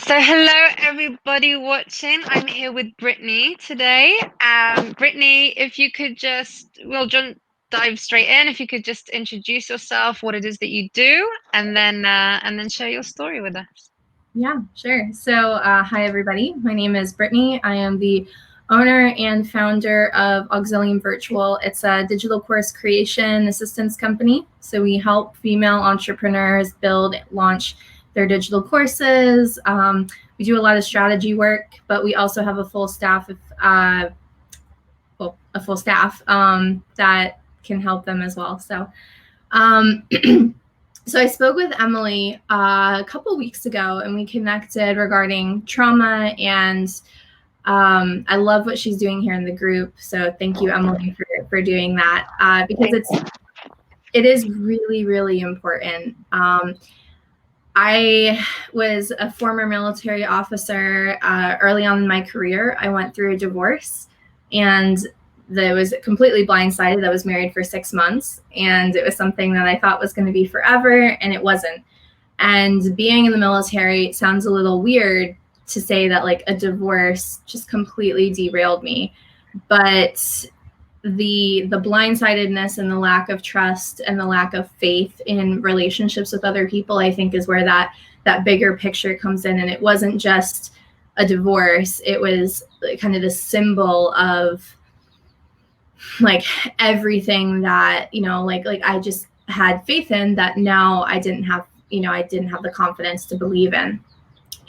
So hello everybody watching. I'm here with Brittany today. Brittany, if you could dive straight in. If you could just introduce yourself, what it is that you do, and then share your story with us. Yeah, sure. So, hi everybody. My name is Brittany. I am the owner and founder of Auxilium Virtual. It's a digital course creation assistance company. So we help female entrepreneurs build, launch their digital courses. We do a lot of strategy work, but we also have a full staff of that can help them as well. So. So I spoke with Emily a couple weeks ago, and we connected regarding trauma, and I love what she's doing here in the group. So thank you, Emily, for doing that, because it is really, really important. I was a former military officer. Early on in my career, I went through a divorce, and that was completely blindsided. I was married for 6 months, and it was something that I thought was going to be forever, and it wasn't. And being in the military, it sounds a little weird to say that like a divorce just completely derailed me, but the blindsidedness and the lack of trust and the lack of faith in relationships with other people, I think, is where that bigger picture comes in. And it wasn't just a divorce, it was kind of the symbol of like everything that, like I just had faith in that now I didn't have the confidence to believe in.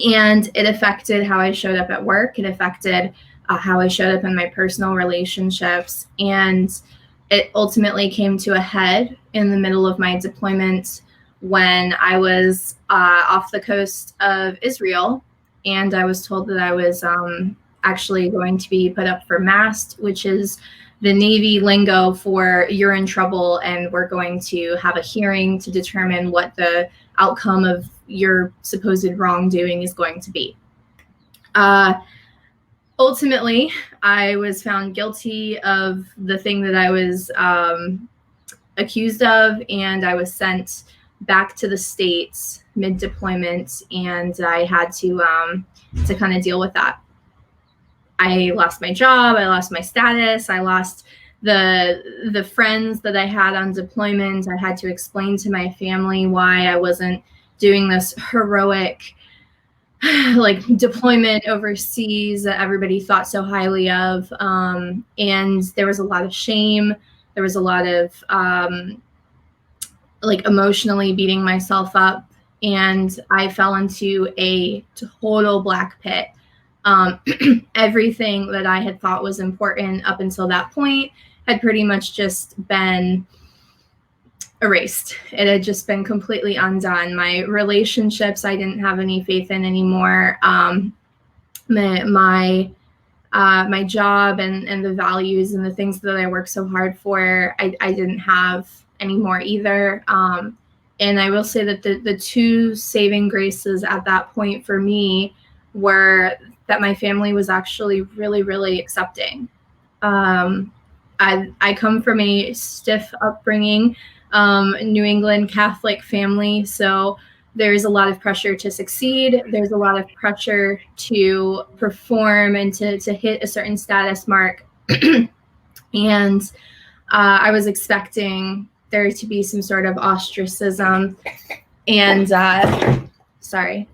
And it affected how I showed up at work. It affected how I showed up in my personal relationships. And it ultimately came to a head in the middle of my deployment when I was off the coast of Israel. And I was told that I was actually going to be put up for MAST, which is the Navy lingo for you're in trouble, and we're going to have a hearing to determine what the outcome of your supposed wrongdoing is going to be. Ultimately, I was found guilty of the thing that I was accused of, and I was sent back to the States mid-deployment, and I had to kind of deal with that. I lost my job, I lost my status, I lost the friends that I had on deployment. I had to explain to my family why I wasn't doing this heroic like deployment overseas that everybody thought so highly of. And there was a lot of shame. There was a lot of like emotionally beating myself up. And I fell into a total black pit. Everything that I had thought was important up until that point had pretty much just been erased. It had just been completely undone. My relationships, I didn't have any faith in anymore. My job and the values and the things that I worked so hard for, I didn't have anymore either. And I will say that the two saving graces at that point for me were that my family was actually really, really accepting. I come from a stiff upbringing, New England Catholic family, so there's a lot of pressure to succeed. There's a lot of pressure to perform and to hit a certain status mark. And I was expecting there to be some sort of ostracism and sorry.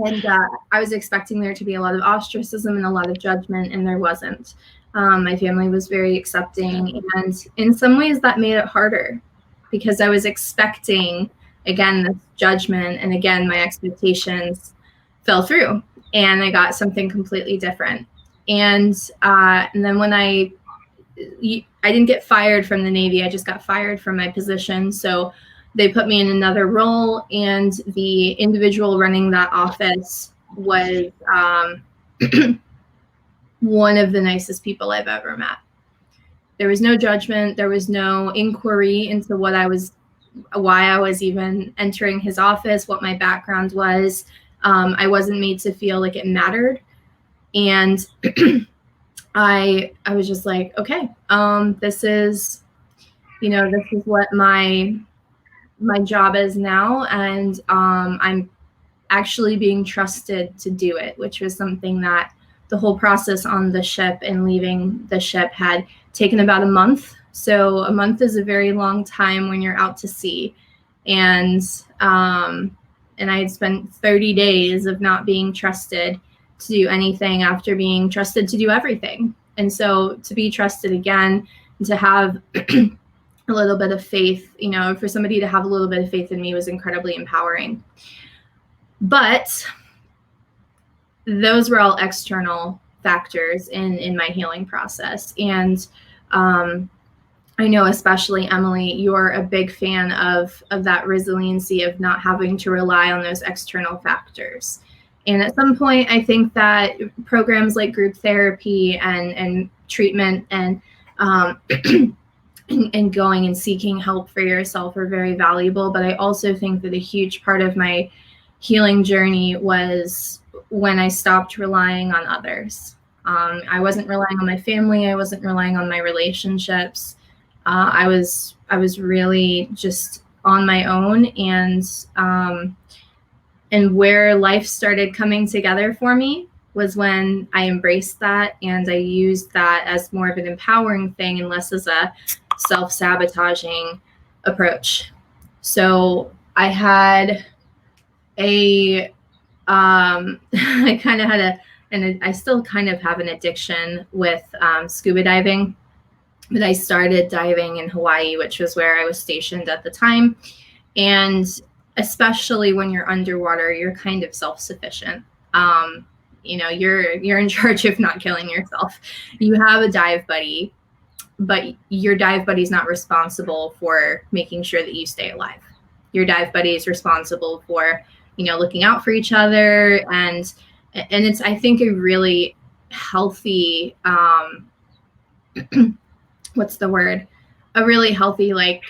And I was expecting there to be a lot of ostracism and a lot of judgment, and there wasn't. My family was very accepting, and in some ways that made it harder because I was expecting, again, this judgment, and again, my expectations fell through, and I got something completely different. And then when I didn't get fired from the Navy, I just got fired from my position. So they put me in another role, and the individual running that office was one of the nicest people I've ever met. There was no judgment. There was no inquiry into why I was even entering his office, what my background was. I wasn't made to feel like it mattered. And I was just like, okay, this is what my job is now, and I'm actually being trusted to do it, which was something that the whole process on the ship and leaving the ship had taken about a month. So a month is a very long time when you're out to sea. And I had spent 30 days of not being trusted to do anything after being trusted to do everything. And so to be trusted again, and to have a little bit of faith, you know, for somebody to have a little bit of faith in me was incredibly empowering. But those were all external factors in my healing process. And I know, especially Emily, you're a big fan of that resiliency of not having to rely on those external factors. And at some point, I think that programs like group therapy and treatment and and going and seeking help for yourself are very valuable. But I also think that a huge part of my healing journey was when I stopped relying on others. I wasn't relying on my family. I wasn't relying on my relationships. I was really just on my own, and where life started coming together for me was when I embraced that and I used that as more of an empowering thing and less as a self-sabotaging approach. So I had I kind of had and I still kind of have an addiction with scuba diving. But I started diving in Hawaii, which was where I was stationed at the time. And especially when you're underwater, you're kind of self-sufficient. You know, you're in charge of not killing yourself. You have a dive buddy, but your dive buddy is not responsible for making sure that you stay alive. Your dive buddy is responsible for, you know, looking out for each other. And it's, I think, a really healthy, what's the word? A really healthy, like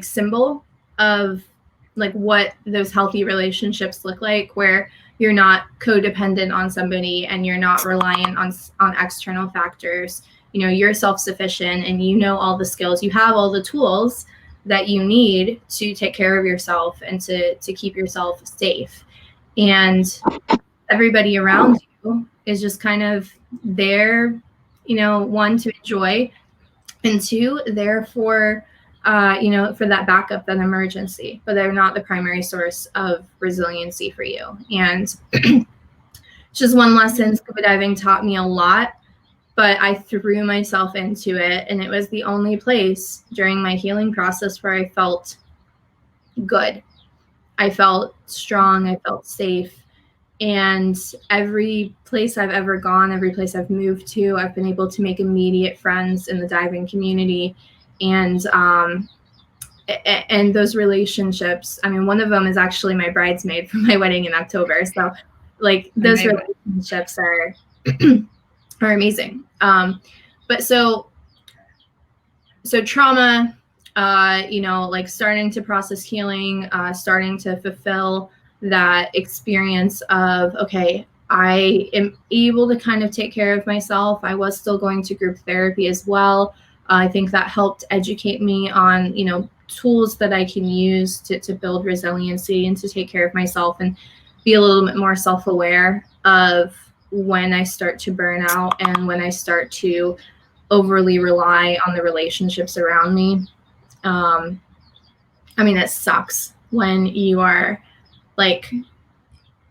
symbol of like what those healthy relationships look like, where you're not codependent on somebody and you're not reliant on external factors. You know, you're self-sufficient and you know all the skills. You have all the tools that you need to take care of yourself and to keep yourself safe. And everybody around you is just kind of there, you know, one, to enjoy, and two, there for, you know, for that backup, that emergency, but they're not the primary source of resiliency for you. And just one lesson, scuba diving taught me a lot, but I threw myself into it. And it was the only place during my healing process where I felt good. I felt strong. I felt safe. And every place I've ever gone, every place I've moved to, I've been able to make immediate friends in the diving community. And those relationships, I mean, one of them is actually my bridesmaid for my wedding in October. So like those relationships are are amazing. But so trauma, you know, like starting to process healing, starting to fulfill that experience of, okay, I am able to kind of take care of myself. I was still going to group therapy as well. I think that helped educate me on, you know, tools that I can use to build resiliency and to take care of myself and be a little bit more self-aware of when I start to burn out and when I start to overly rely on the relationships around me. I mean, it sucks when you are like,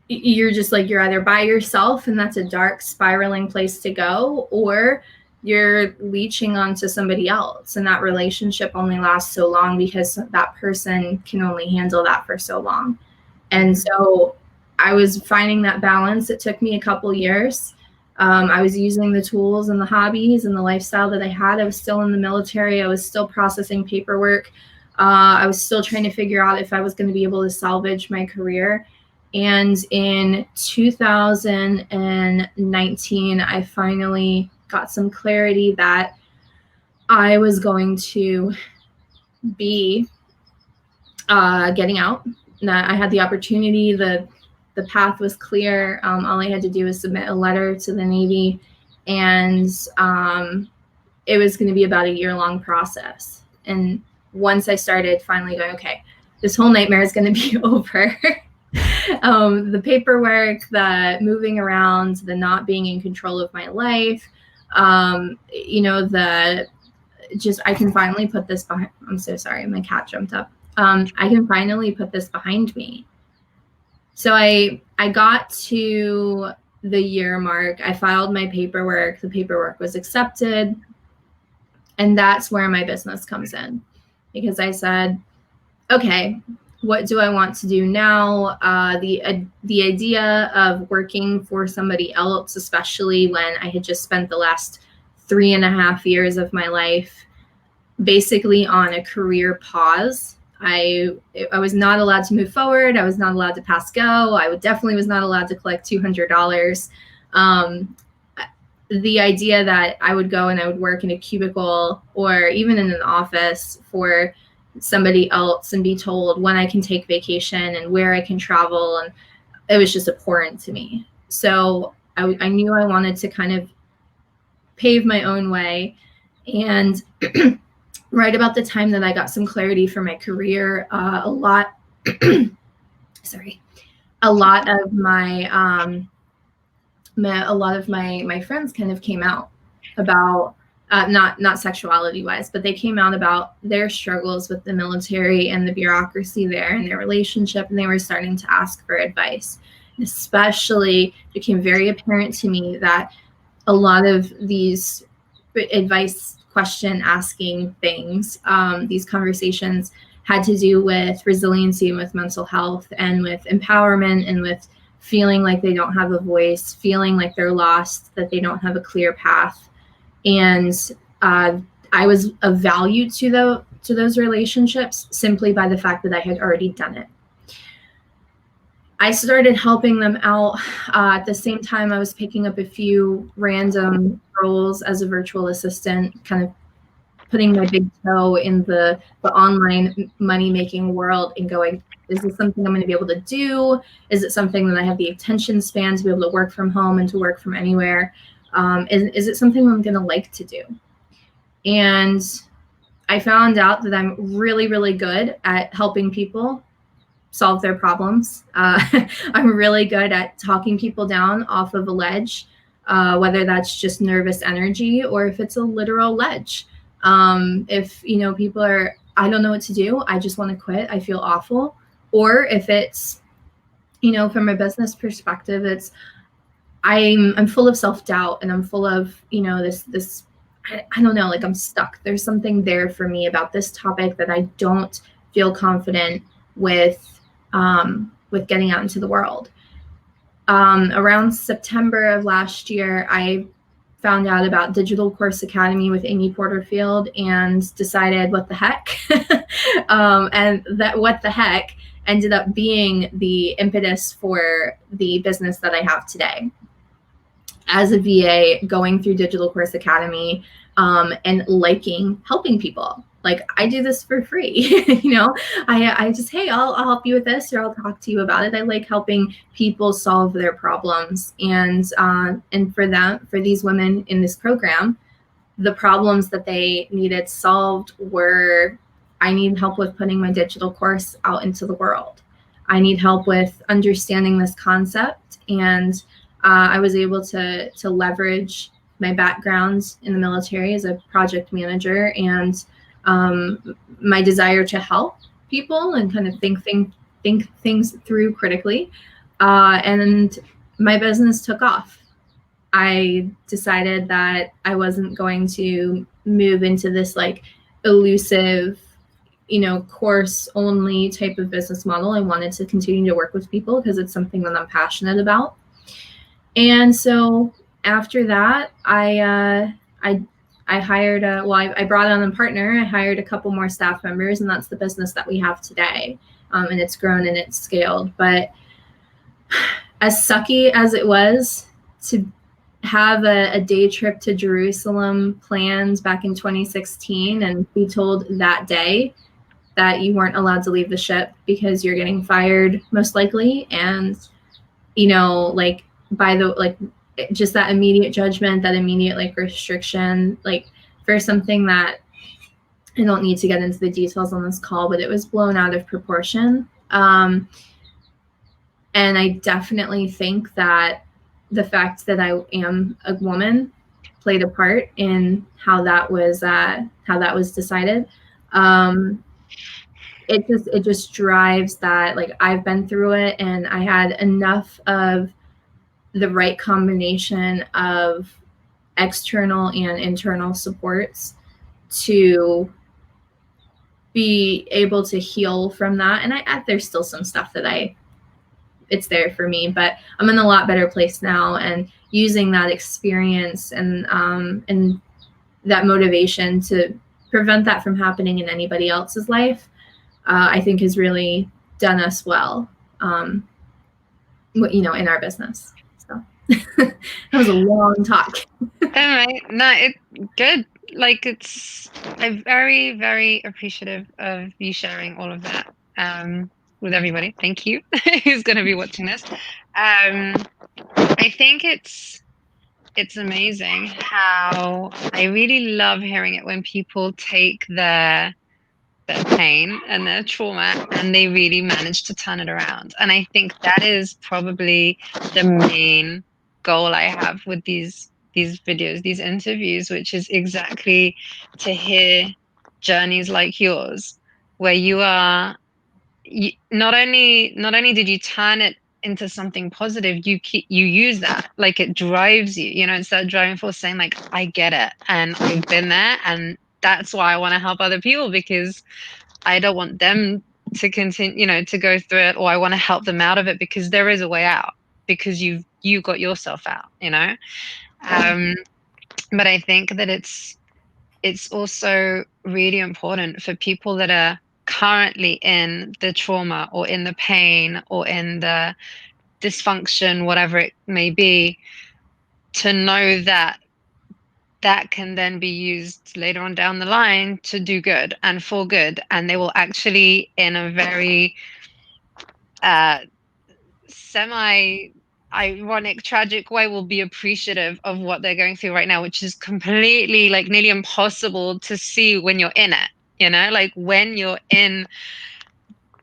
you're just like, you're either by yourself and that's a dark spiraling place to go, or you're leeching onto somebody else and that relationship only lasts so long because that person can only handle that for so long. And so I was finding that balance. It took me a couple years. I was using the tools and the hobbies and the lifestyle that I had. I was still in the military. I was still processing paperwork. I was still trying to figure out if I was going to be able to salvage my career. And in 2019, I finally got some clarity that I was going to be getting out. That I had the opportunity, the path was clear. All I had to do was submit a letter to the Navy, and it was going to be about a year-long process. And once I started finally going, okay, this whole nightmare is going to be over. The paperwork, the moving around, the not being in control of my life, the just, I can finally put this behind. I'm so sorry, my cat jumped up. I can finally put this behind me. So I got to the year mark. I filed my paperwork. The paperwork was accepted. And that's where my business comes in, because I said, okay, what do I want to do now? The idea of working for somebody else, especially when I had just spent the last 3.5 years of my life basically on a career pause. I was not allowed to move forward. I was not allowed to pass go. I definitely was not allowed to collect $200. The idea that I would go and I would work in a cubicle or even in an office for somebody else and be told when I can take vacation and where I can travel, and it was just abhorrent to me. So I knew I wanted to kind of pave my own way. And right about the time that I got some clarity for my career, a lot of my friends kind of came out about not sexuality wise, but they came out about their struggles with the military and the bureaucracy there and their relationship, and they were starting to ask for advice. And especially became very apparent to me that a lot of these advice question asking things, these conversations had to do with resiliency and with mental health and with empowerment and with feeling like they don't have a voice, feeling like they're lost, that they don't have a clear path. And I was of value to those relationships simply by the fact that I had already done it. I started helping them out. At the same time, I was picking up a few random roles as a virtual assistant, kind of putting my big toe in the online money-making world and going, is this something I'm going to be able to do? Is it something that I have the attention span to be able to work from home and to work from anywhere? Is it something I'm going to like to do? And I found out that I'm really, really good at helping people solve their problems. I'm really good at talking people down off of a ledge, whether that's just nervous energy or if it's a literal ledge. If, people are, I don't know what to do, I just want to quit, I feel awful. Or if it's, from a business perspective, it's, I'm full of self-doubt and I'm full of, this, I don't know, like I'm stuck. There's something there for me about this topic that I don't feel confident with getting out into the world. Around September of last year, I found out about Digital Course Academy with Amy Porterfield and decided what the heck. And that what the heck ended up being the impetus for the business that I have today. As a VA, going through Digital Course Academy and liking helping people. Like, I do this for free, I just, hey, I'll help you with this, or I'll talk to you about it. I like helping people solve their problems. And for these women in this program, the problems that they needed solved were, I need help with putting my digital course out into the world. I need help with understanding this concept. And I was able to leverage my background in the military as a project manager and my desire to help people and kind of think things through critically. And my business took off. I decided that I wasn't going to move into this like elusive, course only type of business model. I wanted to continue to work with people because it's something that I'm passionate about. And so after that, I hired I brought on a partner. I hired a couple more staff members, and that's the business that we have today. And it's grown and it's scaled. But as sucky as it was to have a day trip to Jerusalem planned back in 2016 and be told that day that you weren't allowed to leave the ship because you're getting fired most likely, and just that immediate judgment, that immediate restriction, for something that I don't need to get into the details on this call, but it was blown out of proportion. And I definitely think that the fact that I am a woman played a part in how that was decided. Um, it just drives that, like, I've been through it, and I had enough of the right combination of external and internal supports to be able to heal from that. And there's still some stuff that it's there for me, but I'm in a lot better place now. And using that experience and that motivation to prevent that from happening in anybody else's life, I think has really done us well, in our business. So that was a long talk. Anyway, no, it good. Like I'm very, very appreciative of you sharing all of that with everybody. Thank you who's going to be watching this. I think it's amazing how I really love hearing it when people take their pain and their trauma and they really manage to turn it around. And I think that is probably the main goal I have with these videos, these interviews, which is exactly to hear journeys like yours, where not only did you turn it into something positive, you use that, like, it drives you, it's that driving force saying, like, I get it and I've been there, and that's why I want to help other people, because I don't want them to continue, to go through it, or I want to help them out of it, because there is a way out, because you got yourself out. But I think that it's also really important for people that are currently in the trauma or in the pain or in the dysfunction, whatever it may be, to know that that can then be used later on down the line to do good and for good. And they will actually, in a very uh, semi ironic, tragic way, will be appreciative of what they're going through right now, which is completely, like, nearly impossible to see when you're in it. Like, when you're in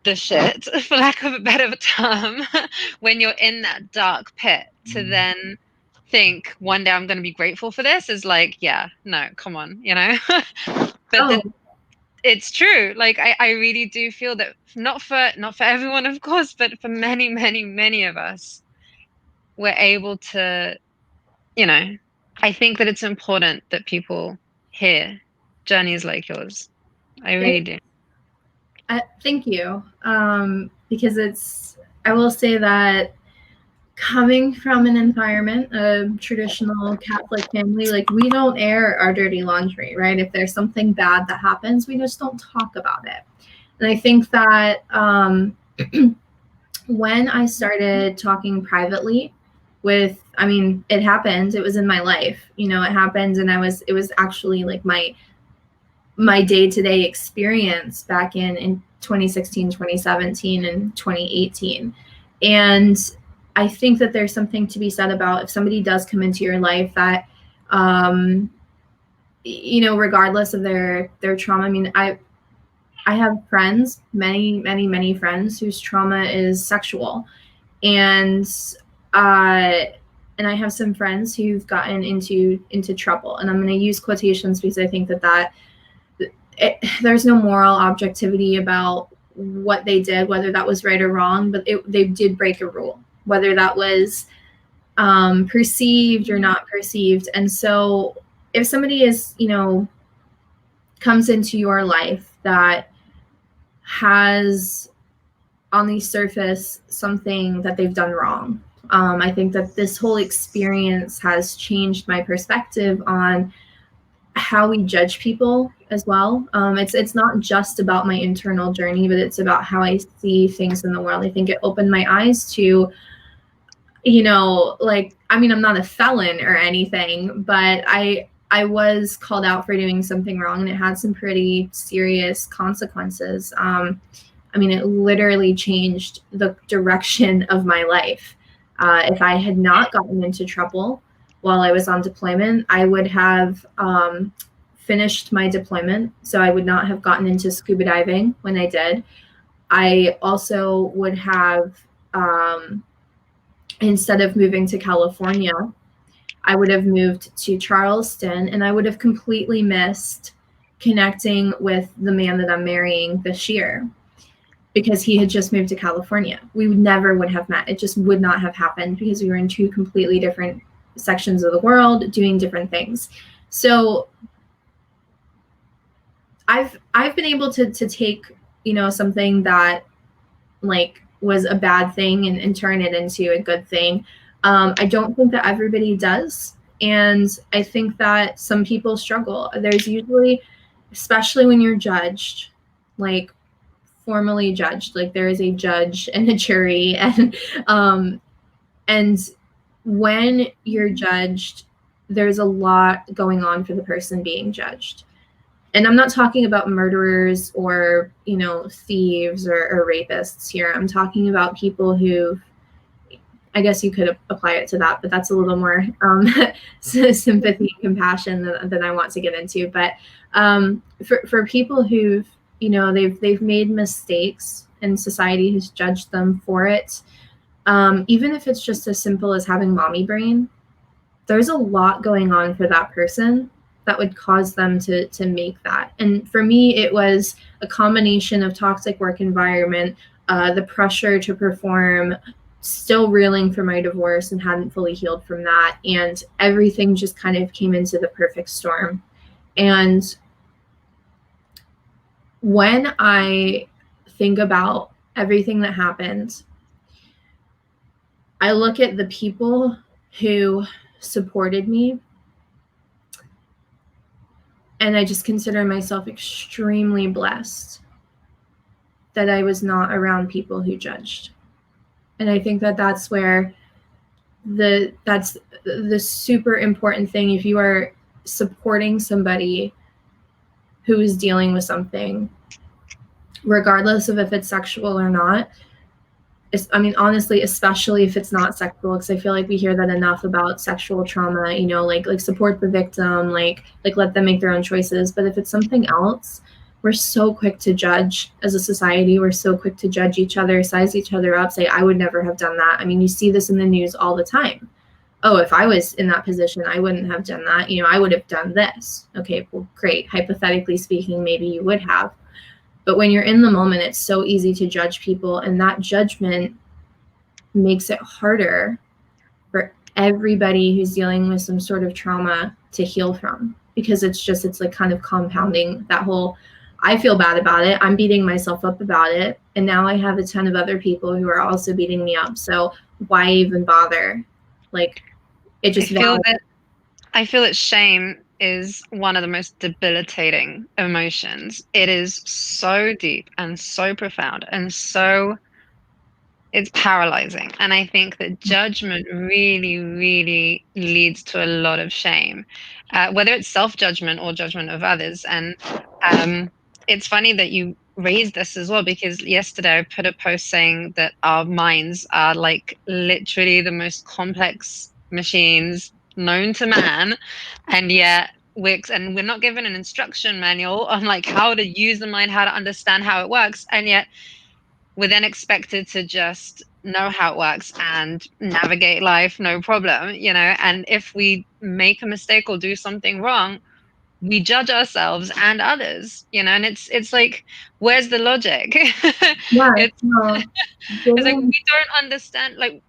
the shit, for lack of a better term, when you're in that dark pit, to then think one day I'm going to be grateful for this is like, yeah, no, come on. But Oh, then it's true. Like, I really do feel that, not for everyone, of course, but for many, many, many of us, we're able to, you know, I think that it's important that people hear journeys like yours. I really do. thank you. Because I will say that coming from an environment, a traditional Catholic family, like, we don't air our dirty laundry, right? If there's something bad that happens, we just don't talk about it. And I think that when I started talking privately it happened, it was in my life, it happened, and it was actually like my day-to-day experience back in 2016, 2017, and 2018. And I think that there's something to be said about, if somebody does come into your life that, regardless of their trauma. I mean, I have friends, many, many, many friends whose trauma is sexual. And I have some friends who've gotten into trouble. And I'm going to use quotations because I think that there's no moral objectivity about what they did, whether that was right or wrong, but they did break a rule, whether that was perceived or not perceived. And so if somebody comes into your life that has on the surface something that they've done wrong, I think that this whole experience has changed my perspective on how we judge people as well. It's not just about my internal journey, but it's about how I see things in the world. I think it opened my eyes to, like, I mean, I'm not a felon or anything, but I was called out for doing something wrong, and it had some pretty serious consequences. I mean, it literally changed the direction of my life. If I had not gotten into trouble while I was on deployment, I would have finished my deployment. So I would not have gotten into scuba diving when I did. I also would have instead of moving to California, I would have moved to Charleston, and I would have completely missed connecting with the man that I'm marrying this year because he had just moved to California. We never would have met. It just would not have happened because we were in two completely different sections of the world doing different things. So I've been able to take, you know, something that like was a bad thing and turn it into a good thing. I don't think that everybody does. And I think that some people struggle. There's usually, especially when you're judged, like formally judged, like there is a judge and a jury. And when you're judged, there's a lot going on for the person being judged. And I'm not talking about murderers or, you know, thieves or rapists here. I'm talking about people who, I guess you could apply it to that, but that's a little more sympathy and compassion than I want to get into. But for people who've, you know, they've made mistakes and society has judged them for it, even if it's just as simple as having mommy brain, there's a lot going on for that person that would cause them to make that. And for me, it was a combination of toxic work environment, the pressure to perform, still reeling from my divorce and hadn't fully healed from that. And everything just kind of came into the perfect storm. And when I think about everything that happened, I look at the people who supported me, and I just consider myself extremely blessed that I was not around people who judged. And I think that that's where that's the super important thing. If you are supporting somebody who is dealing with something, regardless of if it's sexual or not, I mean, honestly, especially if it's not sexual, because I feel like we hear that enough about sexual trauma, you know, like support the victim, like let them make their own choices. But if it's something else, we're so quick to judge as a society. We're so quick to judge each other, size each other up, say, I would never have done that. I mean, you see this in the news all the time. Oh, if I was in that position, I wouldn't have done that. You know, I would have done this. Okay, well, great. Hypothetically speaking, maybe you would have. But when you're in the moment, it's so easy to judge people, and that judgment makes it harder for everybody who's dealing with some sort of trauma to heal from, because it's like kind of compounding that whole, I feel bad about it, I'm beating myself up about it, and now I have a ton of other people who are also beating me up. So why even bother? Like, it just I feel that shame is one of the most debilitating emotions. It is so deep and so profound and so it's paralyzing. And I think that judgment really, really leads to a lot of shame, whether it's self-judgment or judgment of others. And it's funny that you raised this as well, because yesterday I put a post saying that our minds are like literally the most complex machines known to man, and yet we're not given an instruction manual on like how to use the mind, how to understand how it works, and yet we're then expected to just know how it works and navigate life no problem, you know. And if we make a mistake or do something wrong, we judge ourselves and others, you know. And it's like, where's the logic? yeah, it's no, it's like getting, we don't understand, like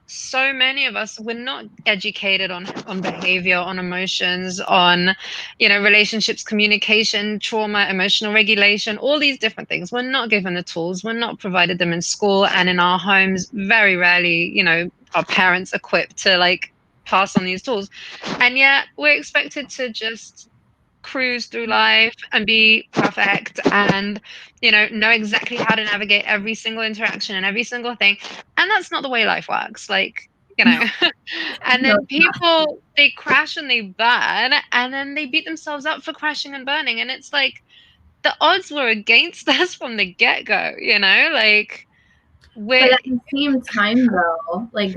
so many of us, we're not educated on behavior, on emotions, on, you know, relationships, communication, trauma, emotional regulation, all these different things. We're not given the tools, we're not provided them in school, and in our homes very rarely, you know, our parents equipped to like pass on these tools. And yet we're expected to just cruise through life and be perfect and, you know exactly how to navigate every single interaction and every single thing. And that's not the way life works, like, you know. And no, then people, they crash and they burn, and then they beat themselves up for crashing and burning, and it's like the odds were against us from the get-go, you know, like but we're at the same time, though, like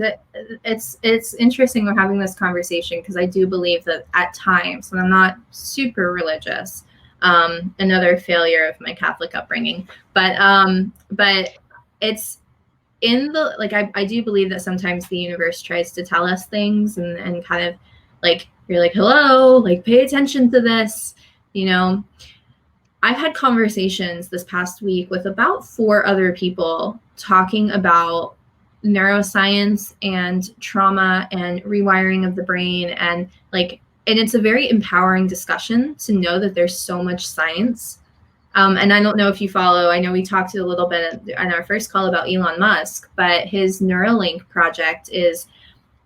it's interesting we're having this conversation because I do believe that at times, and I'm not super religious, another failure of my Catholic upbringing, but it's I do believe that sometimes the universe tries to tell us things and kind of like, you're like, hello, like pay attention to this, you know. I've had conversations this past week with about 4 other people talking about neuroscience and trauma and rewiring of the brain, and it's a very empowering discussion to know that there's so much science. And I don't know if you follow, I know we talked a little bit on our first call about Elon Musk, but his Neuralink project is,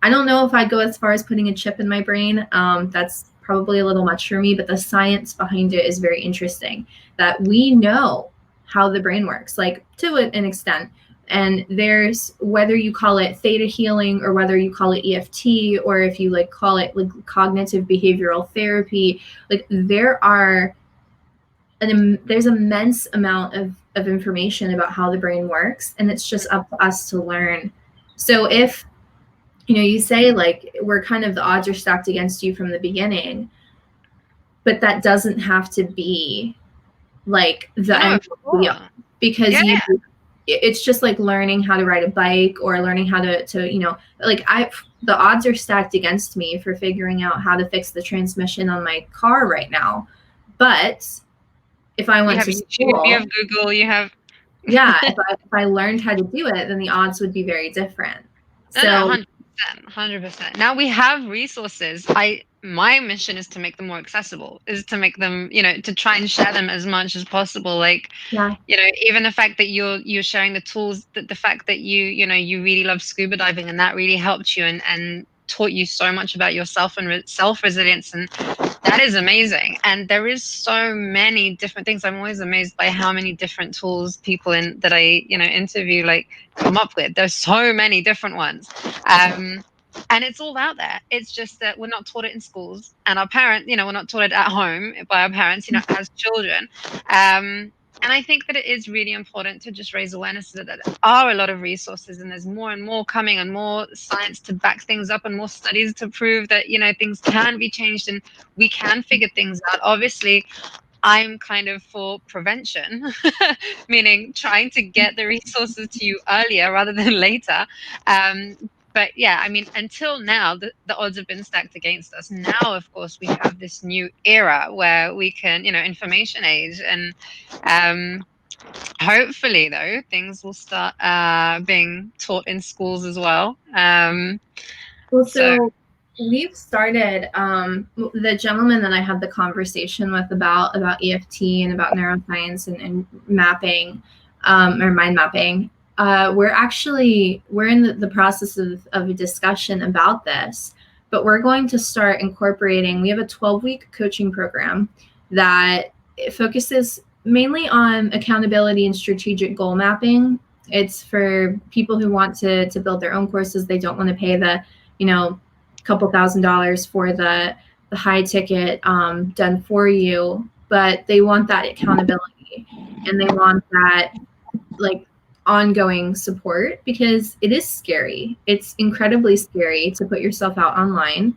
I don't know if I'd go as far as putting a chip in my brain. That's probably a little much for me, but the science behind it is very interesting, that we know how the brain works, like to an extent. And there's, whether you call it theta healing or whether you call it EFT, or if you like call it like cognitive behavioral therapy, like there's immense amount of information about how the brain works, and it's just up to us to learn. So if you say like we're kind of, the odds are stacked against you from the beginning, but that doesn't have to be like the end of the, because it's just like learning how to ride a bike or learning how to the odds are stacked against me for figuring out how to fix the transmission on my car right now. But if I went to school, you have Google, you have if I learned how to do it, then the odds would be very different. So 100%. Now we have resources. My mission is to make them more accessible, is to make them, to try and share them as much as possible. Like, even the fact that you're sharing the tools, that the fact that you really love scuba diving, and that really helped you and taught you so much about yourself and self-resilience, and that is amazing. And there is so many different things. I'm always amazed by how many different tools people that I interview like come up with. There's so many different ones, and it's all out there. It's just that we're not taught it in schools, and our parents, we're not taught it at home by our parents, as children. And I think that it is really important to just raise awareness that there are a lot of resources, and there's more and more coming, and more science to back things up, and more studies to prove that, things can be changed and we can figure things out. Obviously, I'm kind of for prevention, meaning trying to get the resources to you earlier rather than later. But yeah, I mean, until now, the odds have been stacked against us. Now, of course, we have this new era where we can, information age, and hopefully, though, things will start being taught in schools as well. So we've started, the gentleman that I had the conversation with about EFT and about neuroscience and mapping, or mind mapping, we're in the process of a discussion about this, but we're going to start incorporating, we have a 12-week coaching program that focuses mainly on accountability and strategic goal mapping. It's for people who want to build their own courses. They don't want to pay the couple $1,000s for the high ticket done for you, but they want that accountability, and they want that like ongoing support, because it is scary. It's incredibly scary to put yourself out online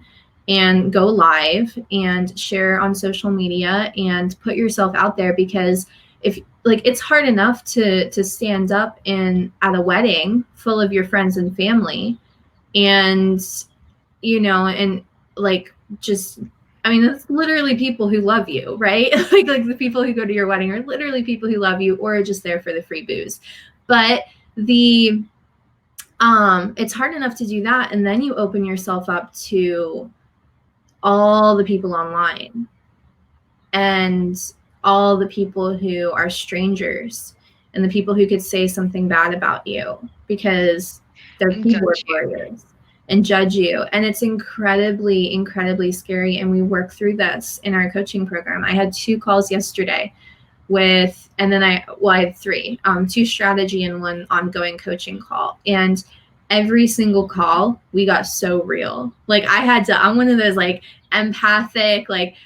and go live and share on social media and put yourself out there, because it's hard enough to stand up at a wedding full of your friends and family, and that's literally people who love you, right? like the people who go to your wedding are literally people who love you, or are just there for the free booze. But it's hard enough to do that, and then you open yourself up to all the people online and all the people who are strangers, and the people who could say something bad about you because they're keyboard warriors and judge you. And it's incredibly, incredibly scary. And we work through this in our coaching program. I had 2 calls yesterday I had 3, 2 strategy and 1 ongoing coaching call. And every single call, we got so real. I'm one of those empathic, I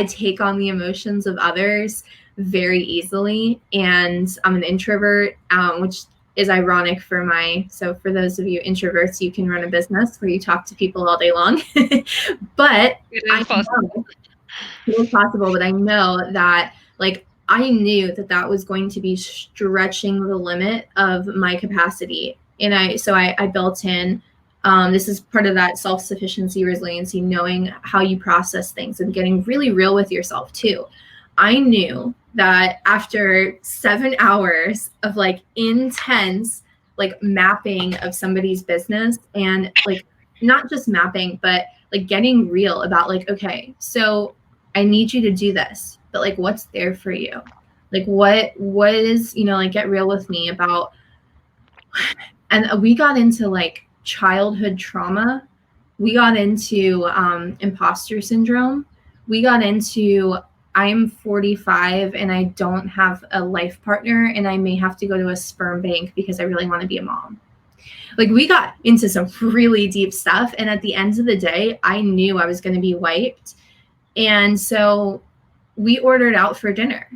take on the emotions of others very easily. And I'm an introvert, which is ironic for those of you introverts, you can run a business where you talk to people all day long. But it is possible. But I know that I knew that that was going to be stretching the limit of my capacity. And I built in, this is part of that self-sufficiency, resiliency, knowing how you process things and getting really real with yourself too. I knew that after 7 hours of like intense like mapping of somebody's business, and like not just mapping, but like getting real about like, okay, so I need you to do this, but like what's there for you? Like what is, like get real with me about. And we got into like childhood trauma. We got into imposter syndrome. We got into I'm 45 and I don't have a life partner and I may have to go to a sperm bank because I really want to be a mom. Like we got into some really deep stuff. And at the end of the day, I knew I was going to be wiped. And so we ordered out for dinner.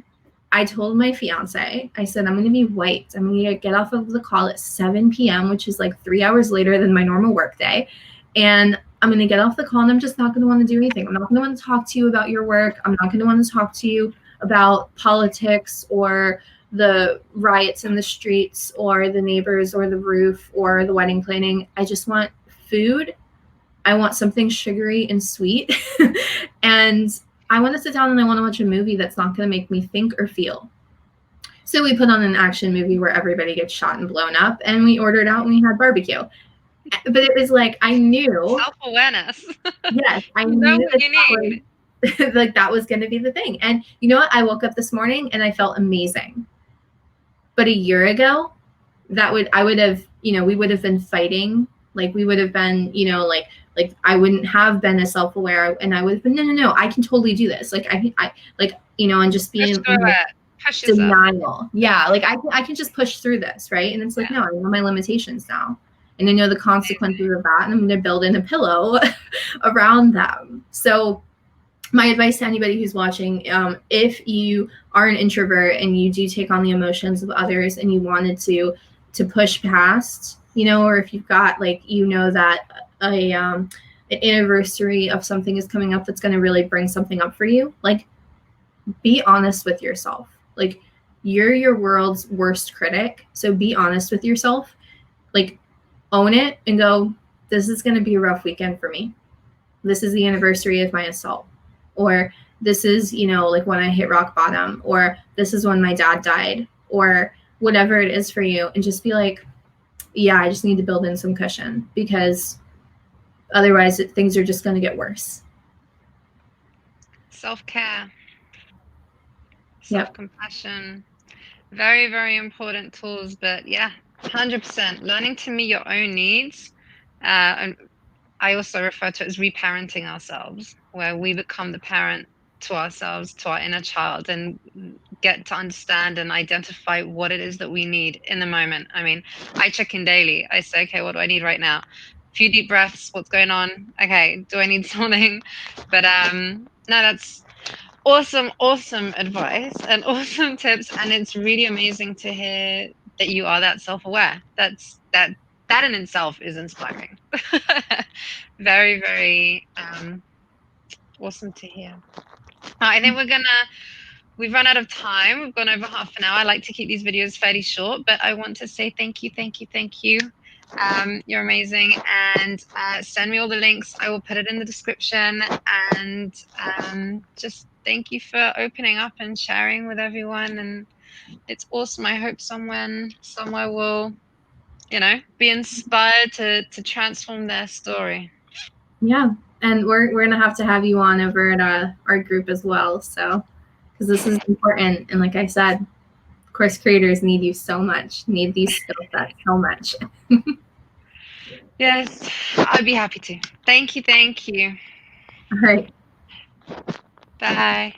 I told my fiance, I said, I'm going to be wiped. I'm going to get off of the call at 7 p.m., which is like 3 hours later than my normal work day. And I'm going to get off the call and I'm just not going to want to do anything. I'm not going to want to talk to you about your work. I'm not going to want to talk to you about politics or the riots in the streets or the neighbors or the roof or the wedding planning. I just want food. I want something sugary and sweet. And I want to sit down and I want to watch a movie that's not going to make me think or feel. So we put on an action movie where everybody gets shot and blown up, and we ordered out and we had barbecue. But it was like, I knew. Self-awareness. Yes, I You know knew what you need. like that was going to be the thing. And you know what? I woke up this morning and I felt amazing. But a year ago, I would have, we would have been fighting. Like we would have been, like I wouldn't have been as self-aware, and I would have been, no, I can totally do this. Like I like, and just being Push denial. Yeah. Like I can just push through this. Right. And it's like, no, I know my limitations now. And I know the consequences of that. And I'm going to build in a pillow around them. So my advice to anybody who's watching, if you are an introvert and you do take on the emotions of others and you wanted to push past, or if you've got like, that an anniversary of something is coming up that's going to really bring something up for you, like be honest with yourself. Like you're your world's worst critic. So be honest with yourself, like own it and go, this is going to be a rough weekend for me. This is the anniversary of my assault. Or this is, like when I hit rock bottom, or this is when my dad died, or whatever it is for you. And just be like, yeah, I just need to build in some cushion because otherwise things are just going to get worse. Self-care, self-compassion, very, very important tools. But yeah, 100% learning to meet your own needs. And I also refer to it as reparenting ourselves, where we become the parent to ourselves, to our inner child, and get to understand and identify what it is that we need in the moment. I mean, I check in daily. I say, okay, what do I need right now? A few deep breaths. What's going on? Okay, do I need something? But no, that's awesome advice and awesome tips. And it's really amazing to hear that you are that self-aware. That in itself is inspiring. Very, very awesome to hear. I think we've run out of time. We've gone over half an hour. I like to keep these videos fairly short, but I want to say thank you. You're amazing. And send me all the links. I will put it in the description. And just thank you for opening up and sharing with everyone. And it's awesome. I hope someone somewhere will, be inspired to transform their story. Yeah. And we're going to have you on over at our group as well. So, because this is important. And like I said, course creators need you so much, need these skill sets so much. Yes, I'd be happy to. Thank you. All right. Bye.